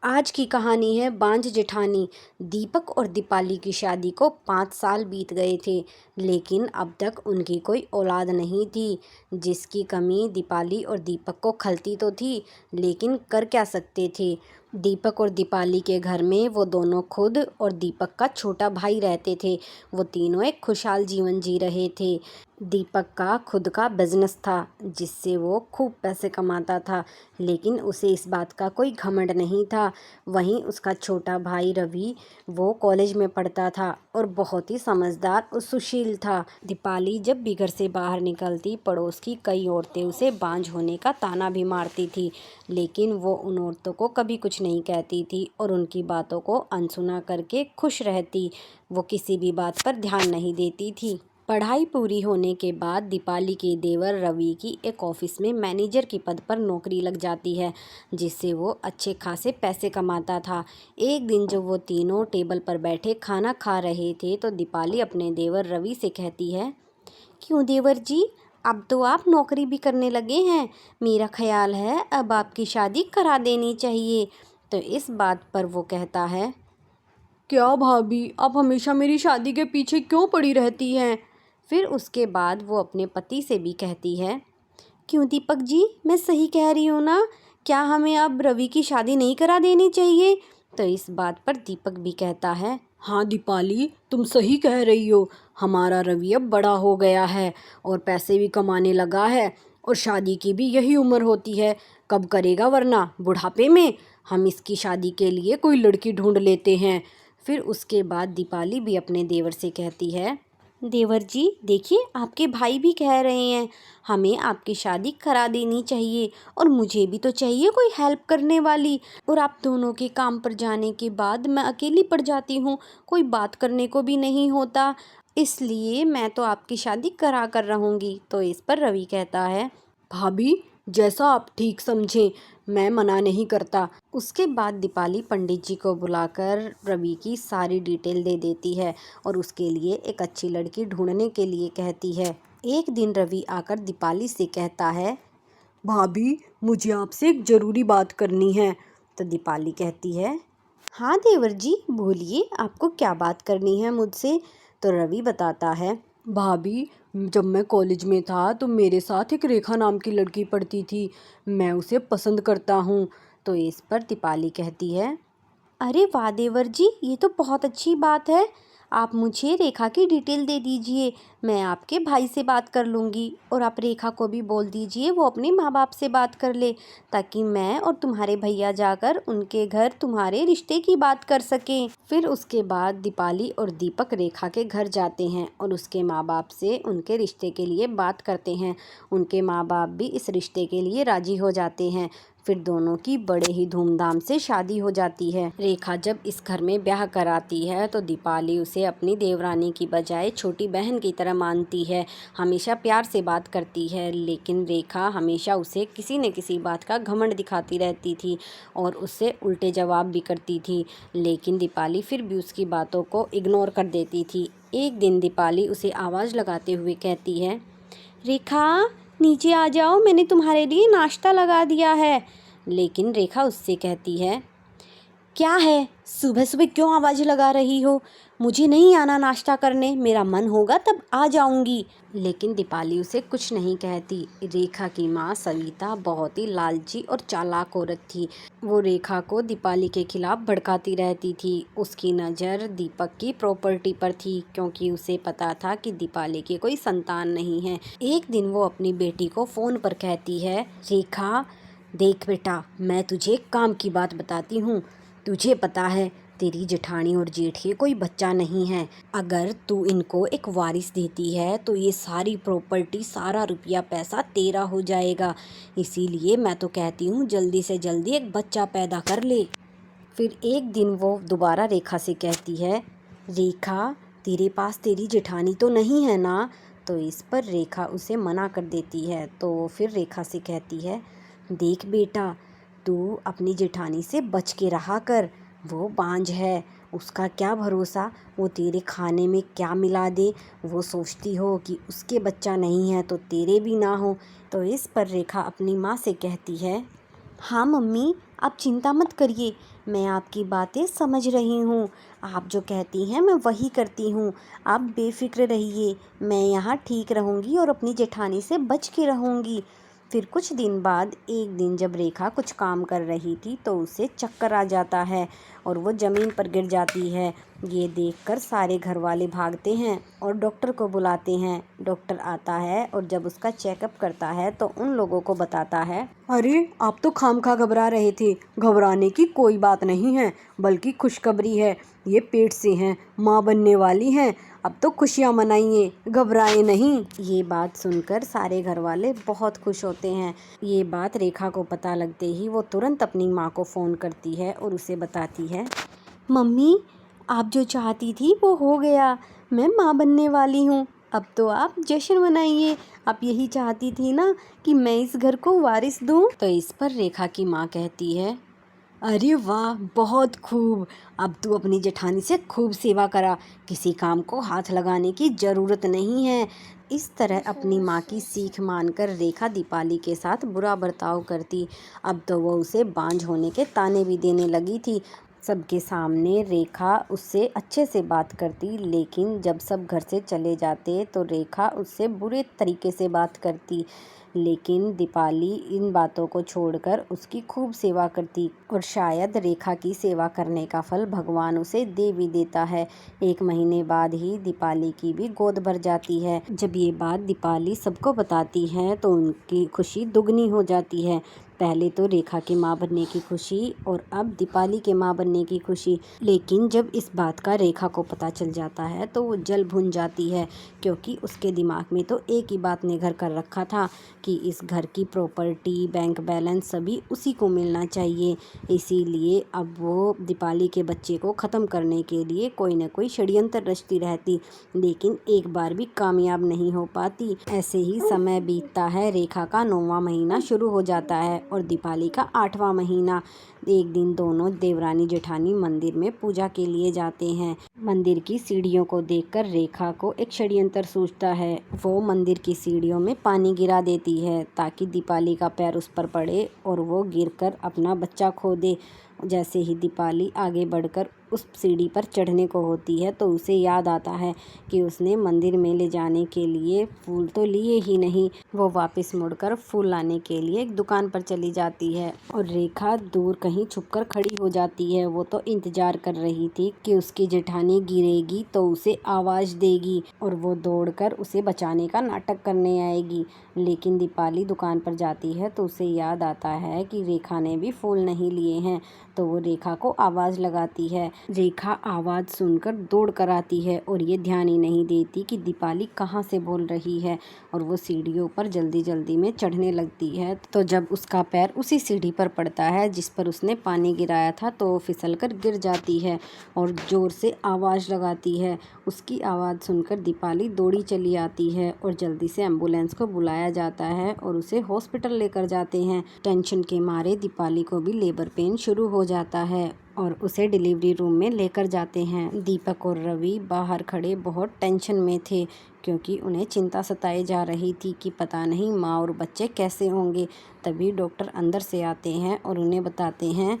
आज की कहानी है बांझ जेठानी। दीपक और दीपाली की शादी को 5 साल बीत गए थे, लेकिन अब तक उनकी कोई औलाद नहीं थी। जिसकी कमी दीपाली और दीपक को खलती तो थी, लेकिन कर क्या सकते थे। दीपक और दीपाली के घर में वो दोनों खुद और दीपक का छोटा भाई रहते थे। वो तीनों एक खुशहाल जीवन जी रहे थे। दीपक का खुद का बिजनेस था, जिससे वो खूब पैसे कमाता था, लेकिन उसे इस बात का कोई घमंड नहीं था। वहीं उसका छोटा भाई रवि, वो कॉलेज में पढ़ता था और बहुत ही समझदार और सुशील था। दीपाली जब भी घर से बाहर निकलती, पड़ोस की कई औरतें उसे बांझ होने का ताना भी मारती थी, लेकिन वो उन औरतों को कभी कुछ नहीं कहती थी और उनकी बातों को अनसुना करके खुश रहती। वो किसी भी बात पर ध्यान नहीं देती थी। पढ़ाई पूरी होने के बाद दीपाली के देवर रवि की एक ऑफिस में मैनेजर की पद पर नौकरी लग जाती है, जिससे वो अच्छे खासे पैसे कमाता था। एक दिन जब वो तीनों टेबल पर बैठे खाना खा रहे थे, तो दीपाली अपने देवर रवि से कहती है, क्यों देवर जी, अब तो आप नौकरी भी करने लगे हैं। मेरा ख्याल है अब आपकी शादी करा देनी चाहिए। तो इस बात पर वो कहता है, क्या भाभी, आप हमेशा मेरी शादी के पीछे क्यों पड़ी रहती हैं। फिर उसके बाद वो अपने पति से भी कहती है, क्यों दीपक जी, मैं सही कह रही हूँ ना, क्या हमें अब रवि की शादी नहीं करा देनी चाहिए। तो इस बात पर दीपक भी कहता है, हाँ दीपाली, तुम सही कह रही हो। हमारा रवि अब बड़ा हो गया है और पैसे भी कमाने लगा है, और शादी की भी यही उम्र होती है। कब करेगा, वरना बुढ़ापे में। हम इसकी शादी के लिए कोई लड़की ढूंढ लेते हैं। फिर उसके बाद दीपाली भी अपने देवर से कहती है, देवर जी देखिए, आपके भाई भी कह रहे हैं हमें आपकी शादी करा देनी चाहिए, और मुझे भी तो चाहिए कोई हेल्प करने वाली। और आप दोनों के काम पर जाने के बाद मैं अकेली पड़ जाती हूँ, कोई बात करने को भी नहीं होता। इसलिए मैं तो आपकी शादी करा कर रहूँगी। तो इस पर रवि कहता है, भाभी, जैसा आप ठीक समझें, मैं मना नहीं करता। उसके बाद दीपाली पंडित जी को बुलाकर रवि की सारी डिटेल दे देती है और उसके लिए एक अच्छी लड़की ढूंढने के लिए कहती है। एक दिन रवि आकर दीपाली से कहता है, भाभी, मुझे आपसे एक ज़रूरी बात करनी है। तो दीपाली कहती है, हाँ देवर जी बोलिए, आपको क्या बात करनी है मुझसे। तो रवि बताता है, भाभी, जब मैं कॉलेज में था तो मेरे साथ एक रेखा नाम की लड़की पढ़ती थी। मैं उसे पसंद करता हूँ। तो इस पर दीपाली कहती है, अरे वाह देवर जी, ये तो बहुत अच्छी बात है। आप मुझे रेखा की डिटेल दे दीजिए, मैं आपके भाई से बात कर लूँगी, और आप रेखा को भी बोल दीजिए वो अपने माँ बाप से बात कर ले, ताकि मैं और तुम्हारे भैया जाकर उनके घर तुम्हारे रिश्ते की बात कर सकें। फिर उसके बाद दीपाली और दीपक रेखा के घर जाते हैं और उसके माँ बाप से उनके रिश्ते के लिए बात करते हैं। उनके माँ बाप भी इस रिश्ते के लिए राजी हो जाते हैं। फिर दोनों की बड़े ही धूमधाम से शादी हो जाती है। रेखा जब इस घर में ब्याह कराती है तो दीपाली उसे अपनी देवरानी की बजाय छोटी बहन की तरह मानती है, हमेशा प्यार से बात करती है। लेकिन रेखा हमेशा उसे किसी न किसी बात का घमंड दिखाती रहती थी और उससे उल्टे जवाब भी करती थी, लेकिन दीपाली फिर भी उसकी बातों को इग्नोर कर देती थी। एक दिन दीपाली उसे आवाज़ लगाते हुए कहती है, रेखा, नीचे आ जाओ, मैंने तुम्हारे लिए नाश्ता लगा दिया है। लेकिन रेखा उससे कहती है, क्या है, सुबह सुबह क्यों आवाज़ लगा रही हो। मुझे नहीं आना नाश्ता करने, मेरा मन होगा तब आ जाऊंगी। लेकिन दीपाली उसे कुछ नहीं कहती। रेखा की माँ सविता बहुत ही लालची और चालाक औरत थी। वो रेखा को दीपाली के खिलाफ भड़काती रहती थी। उसकी नज़र दीपक की प्रॉपर्टी पर थी, क्योंकि उसे पता था कि दीपाली की कोई संतान नहीं है। एक दिन वो अपनी बेटी को फ़ोन पर कहती है, रेखा देख बेटा, मैं तुझे काम की बात बताती हूँ। तुझे पता है तेरी जेठानी और जेठ के कोई बच्चा नहीं है। अगर तू इनको एक वारिस देती है तो ये सारी प्रॉपर्टी, सारा रुपया पैसा तेरा हो जाएगा। इसीलिए मैं तो कहती हूँ जल्दी से जल्दी एक बच्चा पैदा कर ले। फिर एक दिन वो दोबारा रेखा से कहती है, रेखा, तेरे पास तेरी जेठानी तो नहीं है ना। तो इस पर रेखा उसे मना कर देती है। तो फिर रेखा से कहती है, देख बेटा, तू अपनी जेठानी से बच के रहा कर। वो बांझ है, उसका क्या भरोसा वो तेरे खाने में क्या मिला दे। वो सोचती हो कि उसके बच्चा नहीं है तो तेरे भी ना हो। तो इस पर रेखा अपनी माँ से कहती है, हाँ मम्मी, आप चिंता मत करिए, मैं आपकी बातें समझ रही हूँ। आप जो कहती हैं मैं वही करती हूँ। आप बेफ़िक्र रहिए, मैं यहाँ ठीक रहूँगी और अपनी जेठानी से बच के रहूँगी। फिर कुछ दिन बाद एक दिन जब रेखा कुछ काम कर रही थी तो उसे चक्कर आ जाता है और वो ज़मीन पर गिर जाती है। ये देखकर सारे घर वाले भागते हैं और डॉक्टर को बुलाते हैं। डॉक्टर आता है और जब उसका चेकअप करता है तो उन लोगों को बताता है, अरे आप तो खामखा घबरा रहे थे, घबराने की कोई बात नहीं है, बल्कि खुशखबरी है, ये पेट से हैं, माँ बनने वाली हैं, अब तो खुशियाँ मनाइए, घबराए नहीं। ये बात सुनकर सारे घर वाले बहुत खुश होते हैं। ये बात रेखा को पता लगते ही वो तुरंत अपनी माँ को फ़ोन करती है और उसे बताती है, मम्मी आप जो चाहती थी वो हो गया, मैं माँ बनने वाली हूँ, अब तो आप जश्न मनाइए। आप यही चाहती थी ना कि मैं इस घर को वारिस दूँ। तो इस पर रेखा की माँ कहती है, अरे वाह बहुत खूब, अब तू अपनी जेठानी से खूब सेवा करा, किसी काम को हाथ लगाने की ज़रूरत नहीं है। इस तरह अपनी माँ की सीख मानकर रेखा दीपाली के साथ बुरा बर्ताव करती। अब तो वो उसे बांझ होने के ताने भी देने लगी थी। सबके सामने रेखा उससे अच्छे से बात करती, लेकिन जब सब घर से चले जाते तो रेखा उससे बुरे तरीके से बात करती। लेकिन दीपाली इन बातों को छोड़कर उसकी खूब सेवा करती और शायद रेखा की सेवा करने का फल भगवान उसे दे भी देता है। एक महीने बाद ही दीपाली की भी गोद भर जाती है। जब ये बात दीपाली सबको बताती है तो उनकी खुशी दुगनी हो जाती है। पहले तो रेखा के माँ बनने की खुशी और अब दीपाली के माँ बनने की खुशी। लेकिन जब इस बात का रेखा को पता चल जाता है तो वो जल भुन जाती है, क्योंकि उसके दिमाग में तो एक ही बात ने घर कर रखा था कि इस घर की प्रॉपर्टी, बैंक बैलेंस सभी उसी को मिलना चाहिए। इसीलिए अब वो दीपाली के बच्चे को ख़त्म करने के लिए कोई न कोई षड्यंत्र रचती रहती, लेकिन एक बार भी कामयाब नहीं हो पाती। ऐसे ही समय बीतता है। रेखा का 9वां महीना शुरू हो जाता है और दीपाली का 8वां महीना। एक दिन दोनों देवरानी जेठानी मंदिर में पूजा के लिए जाते हैं। मंदिर की सीढ़ियों को देखकर रेखा को एक षड्यंत्र सूझता है। वो मंदिर की सीढ़ियों में पानी गिरा देती है ताकि दीपाली का पैर उस पर पड़े और वो गिरकर अपना बच्चा खो दे। जैसे ही दीपाली आगे बढ़कर उस सीढ़ी पर चढ़ने को होती है तो उसे याद आता है कि उसने मंदिर में ले जाने के लिए फूल तो लिए ही नहीं। वो वापस मुड़कर फूल लाने के लिए एक दुकान पर चली जाती है और रेखा दूर कहीं छुपकर खड़ी हो जाती है। वो तो इंतजार कर रही थी कि उसकी जेठानी गिरेगी तो उसे आवाज़ देगी और वो दौड़कर उसे बचाने का नाटक करने आएगी। लेकिन दीपाली दुकान पर जाती है तो उसे याद आता है कि रेखा ने भी फूल नहीं लिए हैं, तो वो रेखा को आवाज़ लगाती है। रेखा आवाज़ सुनकर दौड़ कर आती है और ये ध्यान ही नहीं देती कि दीपाली कहाँ से बोल रही है और वो सीढ़ियों पर जल्दी जल्दी में चढ़ने लगती है। तो जब उसका पैर उसी सीढ़ी पर पड़ता है जिस पर उसने पानी गिराया था तो वो फिसल कर गिर जाती है और ज़ोर से आवाज़ लगाती है। उसकी आवाज़ सुनकर दीपाली दौड़ी चली आती है और जल्दी से एम्बुलेंस को बुलाया जाता है और उसे हॉस्पिटल लेकर जाते हैं। टेंशन के मारे दीपाली को भी लेबर पेन शुरू हो जाता है और उसे डिलीवरी रूम में लेकर जाते हैं। दीपक और रवि बाहर खड़े बहुत टेंशन में थे, क्योंकि उन्हें चिंता सताए जा रही थी कि पता नहीं माँ और बच्चे कैसे होंगे। तभी डॉक्टर अंदर से आते हैं और उन्हें बताते हैं,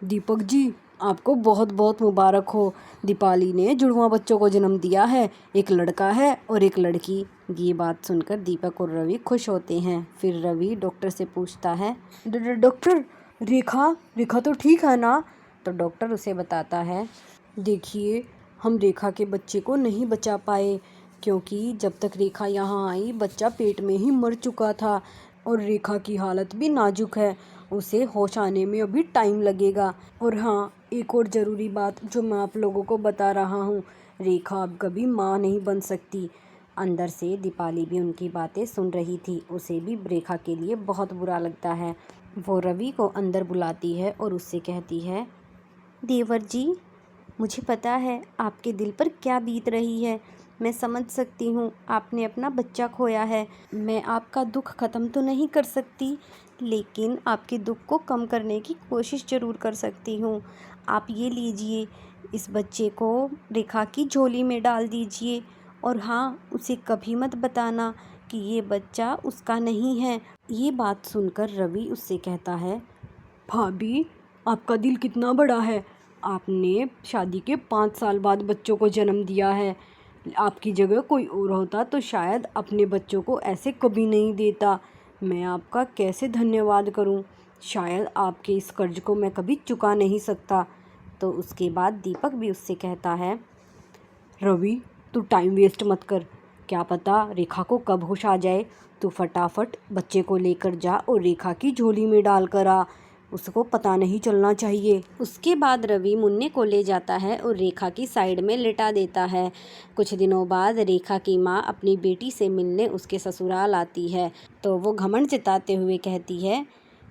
दीपक जी आपको बहुत बहुत मुबारक हो, दीपाली ने जुड़वा बच्चों को जन्म दिया है, एक लड़का है और एक लड़की। ये बात सुनकर दीपक और रवि खुश होते हैं। फिर रवि डॉक्टर से पूछता है, डॉक्टर रेखा तो ठीक है ना? तो डॉक्टर उसे बताता है, देखिए हम रेखा के बच्चे को नहीं बचा पाए, क्योंकि जब तक रेखा यहाँ आई बच्चा पेट में ही मर चुका था और रेखा की हालत भी नाजुक है, उसे होश आने में अभी टाइम लगेगा। और हाँ, एक और ज़रूरी बात जो मैं आप लोगों को बता रहा हूँ, रेखा अब कभी माँ नहीं बन सकती। अंदर से दीपाली भी उनकी बातें सुन रही थी। उसे भी रेखा के लिए बहुत बुरा लगता है। वो रवि को अंदर बुलाती है और उससे कहती है, देवर जी मुझे पता है आपके दिल पर क्या बीत रही है, मैं समझ सकती हूँ, आपने अपना बच्चा खोया है। मैं आपका दुख ख़त्म तो नहीं कर सकती, लेकिन आपके दुख को कम करने की कोशिश ज़रूर कर सकती हूँ। आप ये लीजिए, इस बच्चे को रेखा की झोली में डाल दीजिए और हाँ, उसे कभी मत बताना कि ये बच्चा उसका नहीं है। ये बात सुनकर रवि उससे कहता है, भाभी, आपका दिल कितना बड़ा है। आपने शादी के 5 साल बाद बच्चों को जन्म दिया है। आपकी जगह कोई और होता तो शायद अपने बच्चों को ऐसे कभी नहीं देता। मैं आपका कैसे धन्यवाद करूं। शायद आपके इस कर्ज को मैं कभी चुका नहीं सकता। तो उसके बाद दीपक भी उससे कहता है, रवि, तू टाइम वेस्ट मत कर। क्या पता रेखा को कब होश आ जाए। तू फटाफट बच्चे को लेकर जा और रेखा की झोली में डाल कर आ। उसको पता नहीं चलना चाहिए। उसके बाद रवि मुन्ने को ले जाता है और रेखा की साइड में लिटा देता है। कुछ दिनों बाद रेखा की माँ अपनी बेटी से मिलने उसके ससुराल आती है तो वो घमंड जताते हुए कहती है,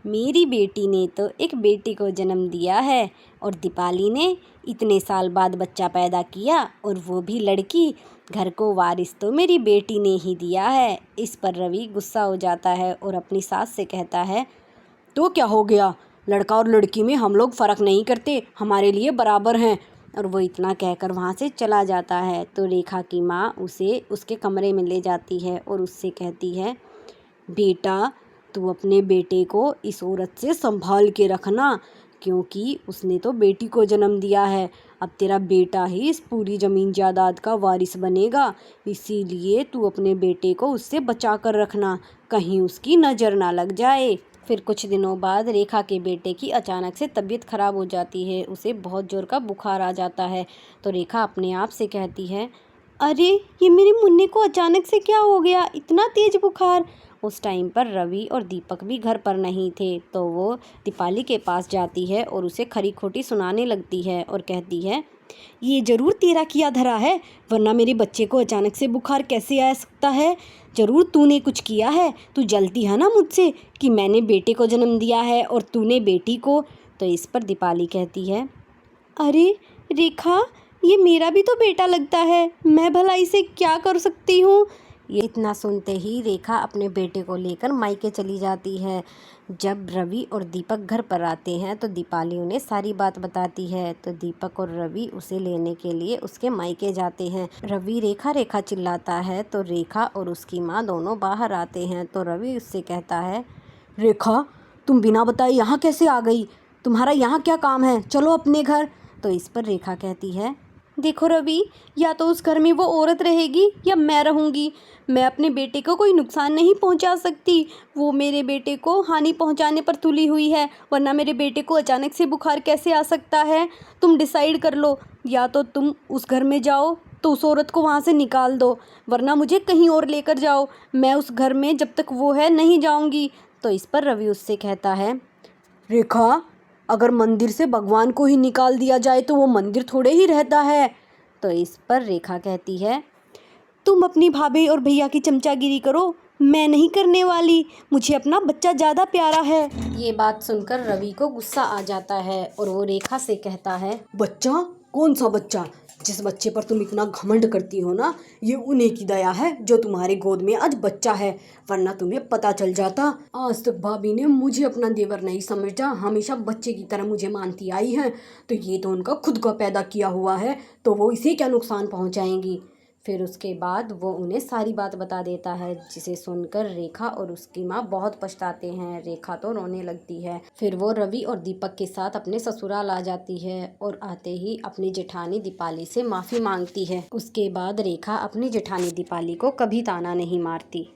मेरी बेटी ने तो एक बेटी को जन्म दिया है और दीपाली ने इतने साल बाद बच्चा पैदा किया, और वो भी लड़की। घर को वारिस तो मेरी बेटी ने ही दिया है। इस पर रवि गुस्सा हो जाता है और अपनी सास से कहता है, तो क्या हो गया, लड़का और लड़की में हम लोग फ़र्क नहीं करते, हमारे लिए बराबर हैं। और वो इतना कहकर वहाँ से चला जाता है। तो रेखा की माँ उसे उसके कमरे में ले जाती है और उससे कहती है, बेटा, तू अपने बेटे को इस औरत से संभाल के रखना, क्योंकि उसने तो बेटी को जन्म दिया है। अब तेरा बेटा ही इस पूरी ज़मीन जायदाद का वारिस बनेगा, इसीलिए तू अपने बेटे को उससे बचा कर रखना, कहीं उसकी नज़र ना लग जाए। फिर कुछ दिनों बाद रेखा के बेटे की अचानक से तबीयत खराब हो जाती है। उसे बहुत जोर का बुखार आ जाता है। तो रेखा अपने आप से कहती है, अरे ये मेरे मुन्ने को अचानक से क्या हो गया, इतना तेज बुखार। उस टाइम पर रवि और दीपक भी घर पर नहीं थे। तो वो दीपाली के पास जाती है और उसे खरी खोटी सुनाने लगती है और कहती है, ये ज़रूर तेरा किया धरा है, वरना मेरे बच्चे को अचानक से बुखार कैसे आ सकता है। ज़रूर तूने कुछ किया है। तू जलती है ना मुझसे कि मैंने बेटे को जन्म दिया है और तूने बेटी को। तो इस पर दीपाली कहती है, अरे रेखा, ये मेरा भी तो बेटा लगता है, मैं भला इसे क्या कर सकती हूँ। ये इतना सुनते ही रेखा अपने बेटे को लेकर मायके चली जाती है। जब रवि और दीपक घर पर आते हैं तो दीपाली उन्हें सारी बात बताती है। तो दीपक और रवि उसे लेने के लिए उसके मायके जाते हैं। रवि रेखा रेखा चिल्लाता है तो रेखा और उसकी माँ दोनों बाहर आते हैं। तो रवि उससे कहता है, रेखा, तुम बिना बताए यहाँ कैसे आ गई, तुम्हारा यहाँ क्या काम है, चलो अपने घर। तो इस पर रेखा कहती है, देखो रवि, या तो उस घर में वो औरत रहेगी या मैं रहूँगी। मैं अपने बेटे को कोई नुकसान नहीं पहुँचा सकती। वो मेरे बेटे को हानि पहुँचाने पर तुली हुई है, वरना मेरे बेटे को अचानक से बुखार कैसे आ सकता है। तुम डिसाइड कर लो, या तो तुम उस घर में जाओ तो उस औरत को वहाँ से निकाल दो, वरना मुझे कहीं और लेकर जाओ। मैं उस घर में जब तक वो है नहीं जाऊँगी। तो इस पर रवि उससे कहता है, रेखा, अगर मंदिर से भगवान को ही निकाल दिया जाए तो वो मंदिर थोड़े ही रहता है। तो इस पर रेखा कहती है, तुम अपनी भाभी और भैया की चमचागिरी करो, मैं नहीं करने वाली। मुझे अपना बच्चा ज़्यादा प्यारा है। ये बात सुनकर रवि को गुस्सा आ जाता है और वो रेखा से कहता है, बच्चा? कौन सा बच्चा? जिस बच्चे पर तुम इतना घमंड करती हो ना, ये उन्हीं की दया है जो तुम्हारे गोद में आज बच्चा है, वरना तुम्हें पता चल जाता। आज तक भाभी ने मुझे अपना देवर नहीं समझा, हमेशा बच्चे की तरह मुझे मानती आई है। तो ये तो उनका खुद का पैदा किया हुआ है, तो वो इसे क्या नुकसान पहुंचाएंगी। फिर उसके बाद वो उन्हें सारी बात बता देता है, जिसे सुनकर रेखा और उसकी माँ बहुत पछताते हैं। रेखा तो रोने लगती है। फिर वो रवि और दीपक के साथ अपने ससुराल आ जाती है और आते ही अपनी जेठानी दीपाली से माफ़ी मांगती है। उसके बाद रेखा अपनी जेठानी दीपाली को कभी ताना नहीं मारती।